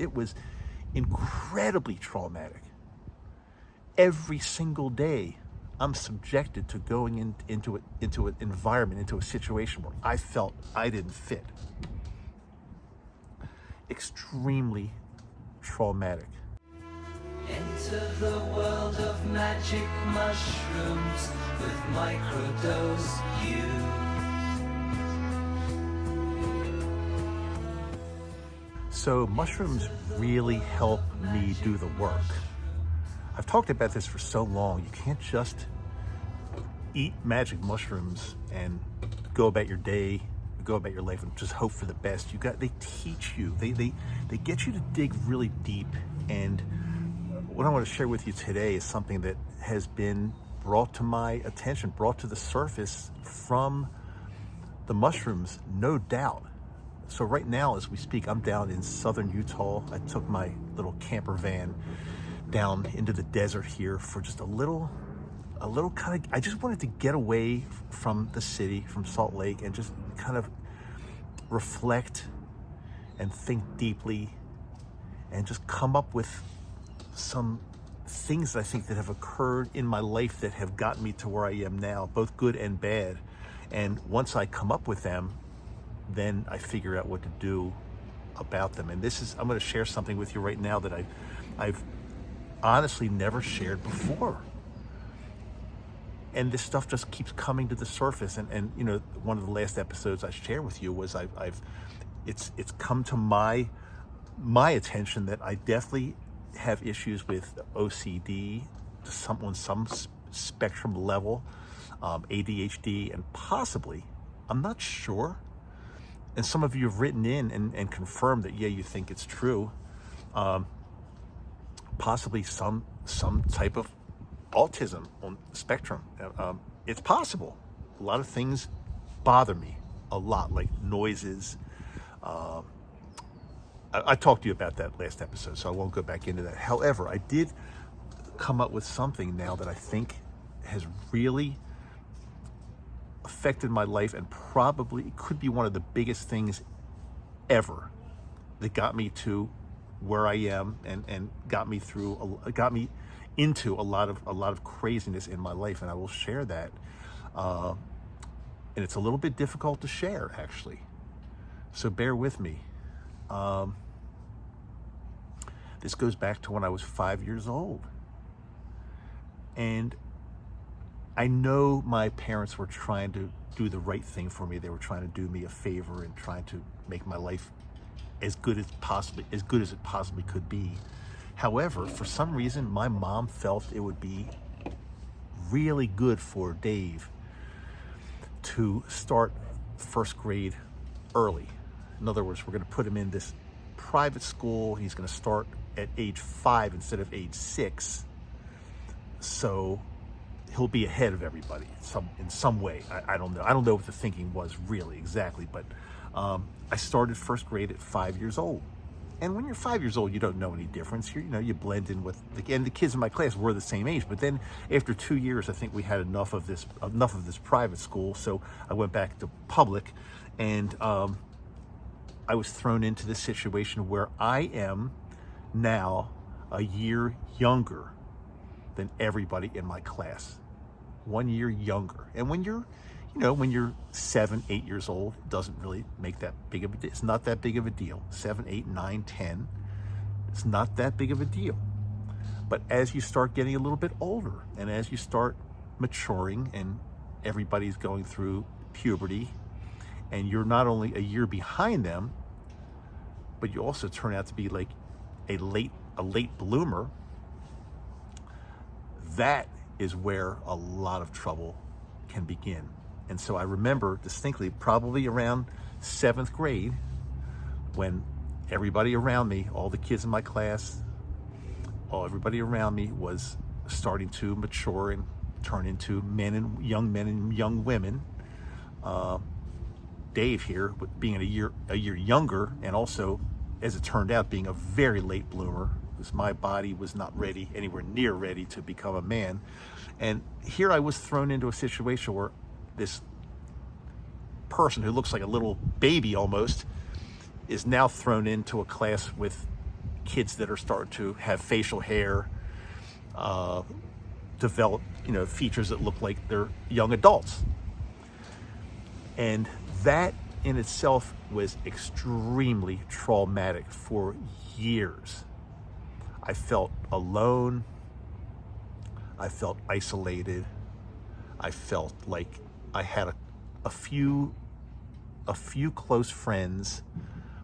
It was incredibly traumatic. Every single day, I'm subjected to going into an environment, into a situation where I felt I didn't fit. Extremely traumatic. Enter the world of magic mushrooms with Microdose U. So mushrooms really help me do the work. I've talked about this for so long. You can't just eat magic mushrooms and go about your day, go about your life and just hope for the best. They teach you, they get you to dig really deep. And what I want to share with you today is something that has been brought to my attention, brought to the surface from the mushrooms, no doubt. So right now, as we speak, I'm down in southern Utah. I took my little camper van down into the desert here for just a little kind of, I just wanted to get away from the city, from Salt Lake, and just kind of reflect and think deeply and just come up with some things that I think that have occurred in my life that have gotten me to where I am now, both good and bad. And once I come up with them, then I figure out what to do about them. And I'm going to share something with you right now that I've honestly never shared before. And this stuff just keeps coming to the surface. And you know, one of the last episodes I shared with you was it's come to my attention that I definitely have issues with OCD on some spectrum level, ADHD, and possibly, I'm not sure, and some of you have written in and confirmed that, yeah, you think it's true, possibly some type of autism on the spectrum. It's possible. A lot of things bother me a lot, like noises. I talked to you about that last episode, so I won't go back into that. However, I did come up with something now that I think has really affected my life, and probably it could be one of the biggest things ever that got me to where I am and got me into a lot of craziness in my life, and I will share that. And it's a little bit difficult to share, actually, so bear with me. This goes back to when I was 5 years old. And I know my parents were trying to do the right thing for me. They were trying to do me a favor and trying to make my life as good as it possibly could be. However, for some reason, my mom felt it would be really good for Dave to start first grade early. In other words, we're going to put him in this private school. He's going to start at age 5 instead of age 6. So he'll be ahead of everybody in some way. I don't know. I don't know what the thinking was really exactly, but I started first grade at 5 years old. And when you're 5 years old, you don't know any difference. You blend in with and the kids in my class were the same age. But then after 2 years, I think we had enough of this private school. So I went back to public, and I was thrown into this situation where I am now a year younger than everybody in my class. 1 year younger. And when you're 7, 8 years old, it doesn't really make that big of a deal. It's not that big of a deal. 7, 8, 9, 10, it's not that big of a deal. But as you start getting a little bit older, and as you start maturing, and everybody's going through puberty, and you're not only a year behind them, but you also turn out to be like a late bloomer, that is where a lot of trouble can begin. And so I remember distinctly, probably around 7th grade, when everybody around me, all the kids in my class, everybody around me was starting to mature and turn into men and young women. Dave here, being a year younger, and also, as it turned out, being a very late bloomer, because my body was not anywhere near ready to become a man. And here I was thrown into a situation where this person who looks like a little baby almost is now thrown into a class with kids that are starting to have facial hair, develop, features that look like they're young adults. And that in itself was extremely traumatic for years. I felt alone. I felt isolated. I felt like I had a few close friends,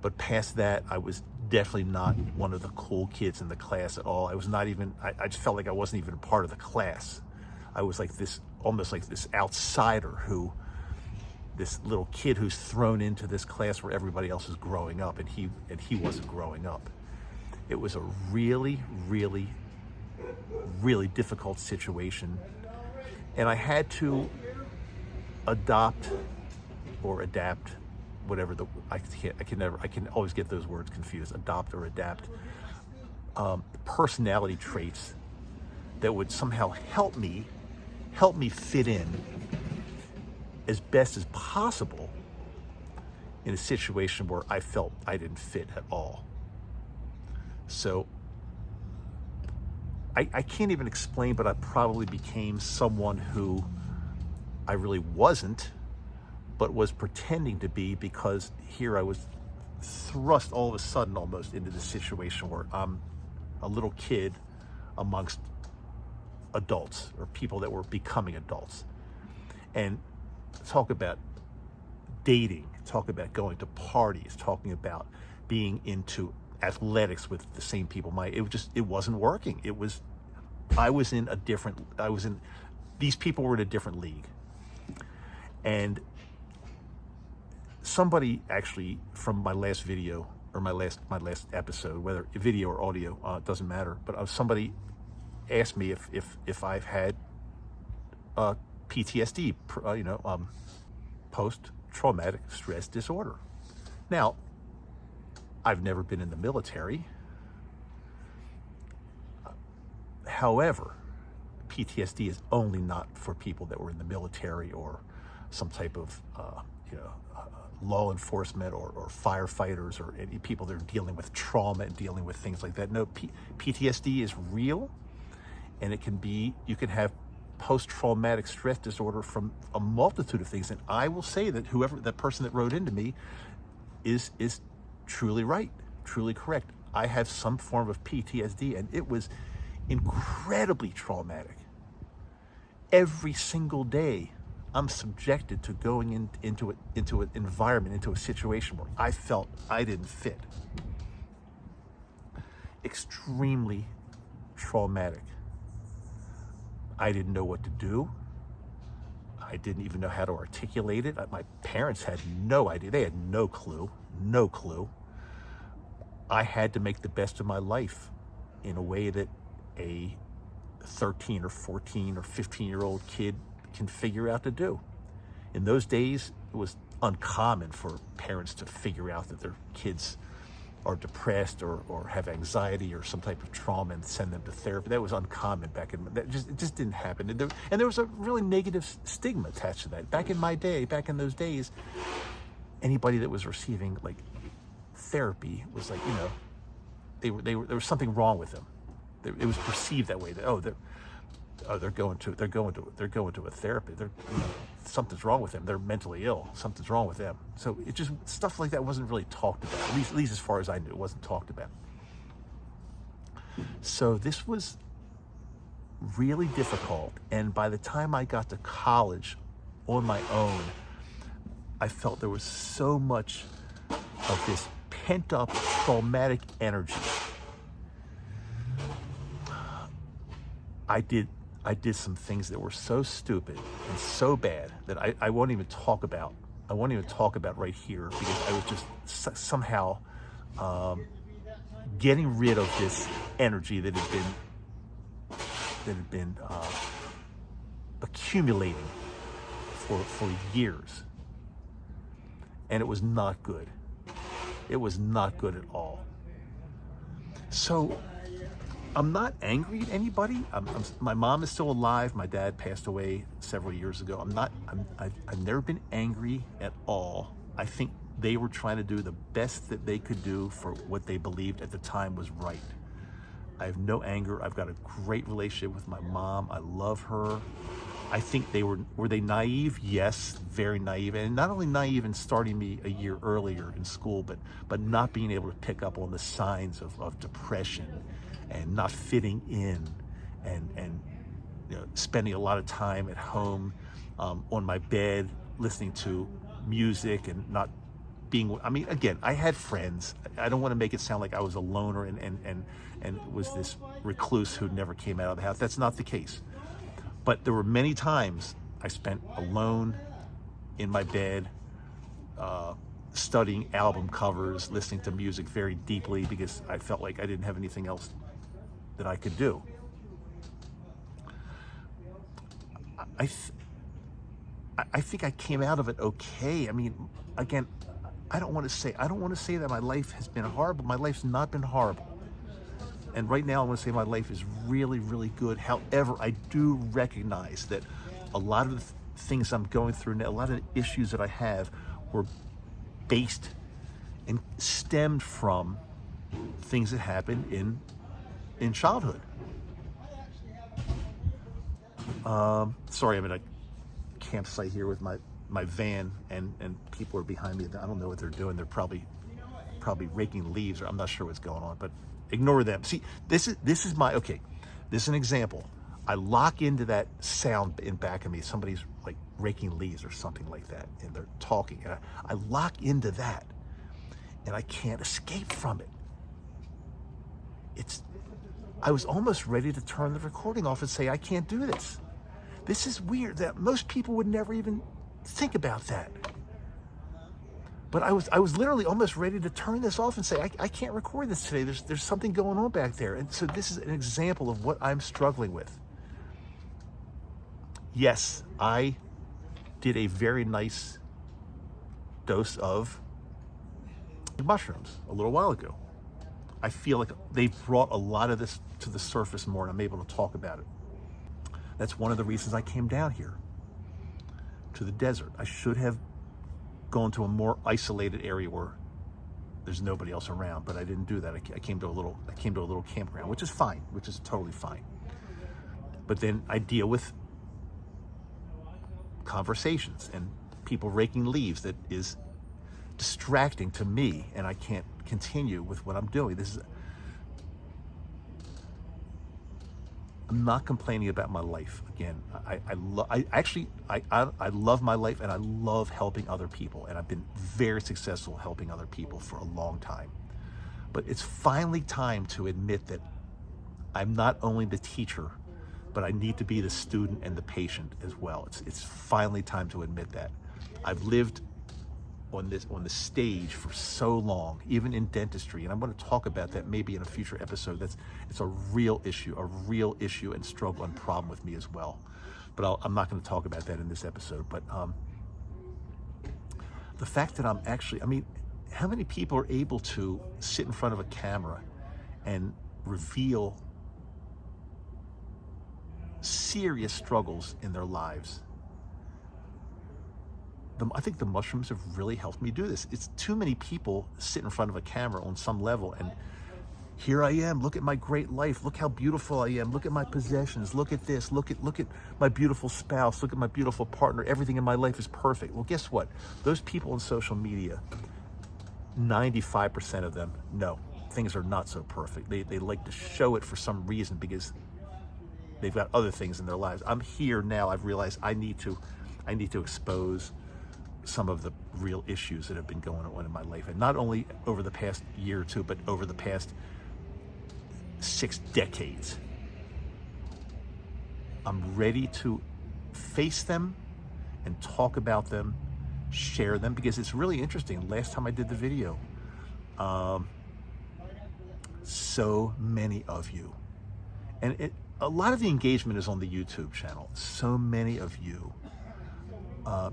but past that, I was definitely not one of the cool kids in the class at all. I was not even, I just felt like I wasn't even a part of the class. I was like this, almost like this outsider this little kid who's thrown into this class where everybody else is growing up, and he wasn't growing up. It was a really, really, really difficult situation, and I had to adopt or adapt, whatever I can always get those words confused. Adopt or adapt personality traits that would somehow help me fit in as best as possible in a situation where I felt I didn't fit at all. So I can't even explain, but I probably became someone who I really wasn't, but was pretending to be, because here I was thrust all of a sudden almost into this situation where I'm a little kid amongst adults, or people that were becoming adults. And talk about dating, talk about going to parties, talking about being into athletics with the same people. It wasn't working. These people were in a different league. And somebody actually from my last video, or my last episode, whether video or audio, it doesn't matter, but somebody asked me if I've had PTSD, post-traumatic stress disorder. Now, I've never been in the military. However, PTSD is only not for people that were in the military or some type of, law enforcement or firefighters, or any people that are dealing with trauma and dealing with things like that. No, PTSD is real, and you can have post-traumatic stress disorder from a multitude of things. And I will say that that person that wrote into me is truly right, truly correct. I have some form of PTSD, and it was incredibly traumatic. Every single day, I'm subjected to going into an environment, into a situation where I felt I didn't fit. Extremely traumatic. I didn't know what to do. I didn't even know how to articulate it. My parents had no idea. They had no clue. I had to make the best of my life in a way that a 13 or 14 or 15-year-old kid can figure out to do. In those days, it was uncommon for parents to figure out that their kids are depressed or have anxiety or some type of trauma and send them to therapy. That was uncommon back in, it just didn't happen. And there was a really negative stigma attached to that. Back in my day, back in those days, anybody that was receiving like therapy was like, there was something wrong with them. It was perceived that way, that they're going to a therapy. Something's wrong with them. They're mentally ill. Something's wrong with them. So it just, stuff like that wasn't really talked about. At least as far as I knew, it wasn't talked about. So this was really difficult. And by the time I got to college on my own, I felt there was so much of this pent up traumatic energy. I did some things that were so stupid and so bad that I won't even talk about. I won't even talk about right here, because I was just somehow getting rid of this energy that had been accumulating for years, and it was not good. It was not good at all. So I'm not angry at anybody. My mom is still alive. My dad passed away several years ago. I've never been angry at all. I think they were trying to do the best that they could do for what they believed at the time was right. I have no anger. I've got a great relationship with my mom. I love her. I think were they naive? Yes, very naive. And not only naive in starting me a year earlier in school, but not being able to pick up on the signs of depression and not fitting in, and spending a lot of time at home on my bed listening to music and not being, I mean, again, I had friends. I don't want to make it sound like I was a loner and was this recluse who never came out of the house. That's not the case. But there were many times I spent alone in my bed, studying album covers, listening to music very deeply because I felt like I didn't have anything else that I could do. I think I came out of it okay. I mean, again, I don't want to say that my life has been horrible. My life's not been horrible. And right now I want to say my life is really, really good. However, I do recognize that a lot of the things I'm going through now, a lot of the issues that I have were based and stemmed from things that happened in childhood. Sorry, I'm in a campsite here with my van, and people are behind me. I don't know what they're doing. They're probably raking leaves, or I'm not sure what's going on, but ignore them. See, this is an example. I lock into that sound in back of me. Somebody's like raking leaves or something like that, and they're talking. And I lock into that, and I can't escape from it. I was almost ready to turn the recording off and say, I can't do this. This is weird. That most people would never even think about that. But I was literally almost ready to turn this off and say, I can't record this today. There's something going on back there. And so this is an example of what I'm struggling with. Yes, I did a very nice dose of mushrooms a little while ago. I feel like they've brought a lot of this to the surface more, and I'm able to talk about it. That's one of the reasons I came down here to the desert. I should have gone to a more isolated area where there's nobody else around, but I didn't do that. I came to a little campground, which is fine, which is totally fine. But then I deal with conversations and people raking leaves that is distracting to me, and I can't continue with what I'm doing. I'm not complaining about my life. Again, I love my life, and I love helping other people, and I've been very successful helping other people for a long time. But it's finally time to admit that I'm not only the teacher, but I need to be the student and the patient as well. It's finally time to admit that. I've lived on the stage for so long, even in dentistry, and I'm going to talk about that maybe in a future episode. It's a real issue and struggle and problem with me as well. But I'm not going to talk about that in this episode. But the fact that how many people are able to sit in front of a camera and reveal serious struggles in their lives? I think the mushrooms have really helped me do this. It's too many people sit in front of a camera on some level, and here I am, look at my great life, look how beautiful I am, look at my possessions, look at this, look at my beautiful spouse, look at my beautiful partner, everything in my life is perfect. Well, guess what? Those people on social media, 95% of them, no, things are not so perfect. They like to show it for some reason because they've got other things in their lives. I'm here now, I've realized I need to expose some of the real issues that have been going on in my life, and not only over the past year or two, but over the past 6 decades. I'm ready to face them and talk about them, share them, because it's really interesting. Last time I did the video, so many of you, and a lot of the engagement is on the YouTube channel. So many of you.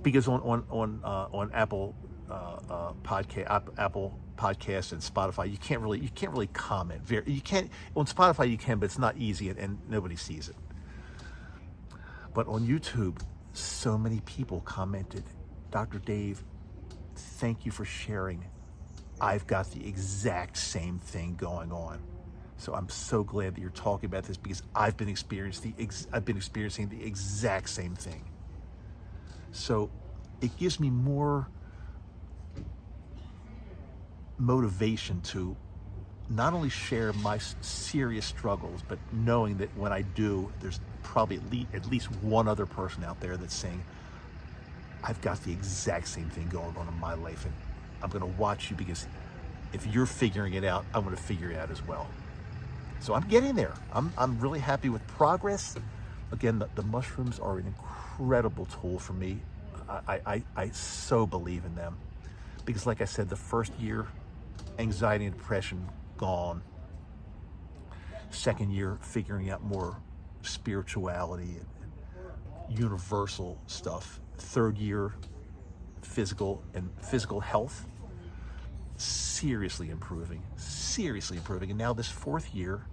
Because on Apple Apple Podcasts and Spotify, you can't really comment. You can on Spotify, you can, but it's not easy, and nobody sees it. But on YouTube, so many people commented, Dr. Dave, thank you for sharing. I've got the exact same thing going on. So I'm so glad that you're talking about this, because I've been experiencing the exact same thing. So it gives me more motivation to not only share my serious struggles, but knowing that when I do, there's probably at least one other person out there that's saying, I've got the exact same thing going on in my life, and I'm going to watch you, because if you're figuring it out, I'm going to figure it out as well. So I'm getting there. I'm really happy with progress. Again, the mushrooms are an incredible tool for me. I so believe in them, because like I said, the first year, anxiety and depression gone. Second year, figuring out more spirituality and universal stuff. Third year, physical health, seriously improving. And now this fourth year,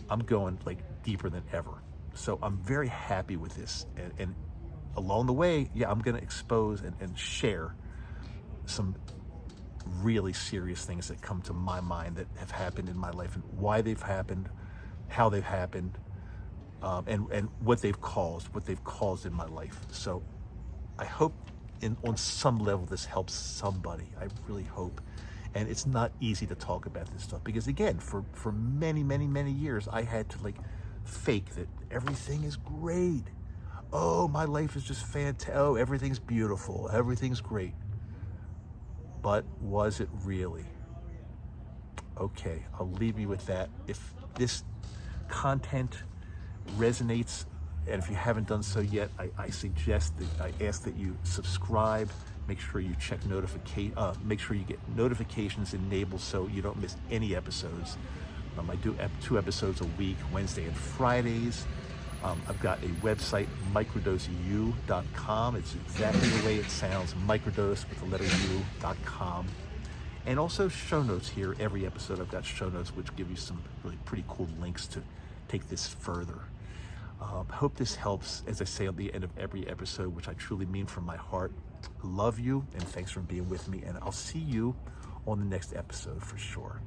I'm going like deeper than ever. So I'm very happy with this. And along the way, yeah, I'm going to expose and share some really serious things that come to my mind that have happened in my life, and why they've happened, how they've happened, and what they've caused in my life. So I hope on some level this helps somebody. I really hope. And it's not easy to talk about this stuff, because again, for many years, I had to like fake that everything is great. Oh, my life is just fantastic. Oh, everything's beautiful. Everything's great. But was it really? Okay, I'll leave you with that. If this content resonates, and if you haven't done so yet, I ask that you subscribe. Make sure you check make sure you get notifications enabled so you don't miss any episodes. I do 2 episodes a week, Wednesday and Fridays. I've got a website, microdoseu.com. It's exactly the way it sounds, microdose with the letter U.com. And also show notes here. Every episode I've got show notes which give you some really pretty cool links to take this further. Hope this helps, as I say at the end of every episode, which I truly mean from my heart. Love you, and thanks for being with me, and I'll see you on the next episode for sure.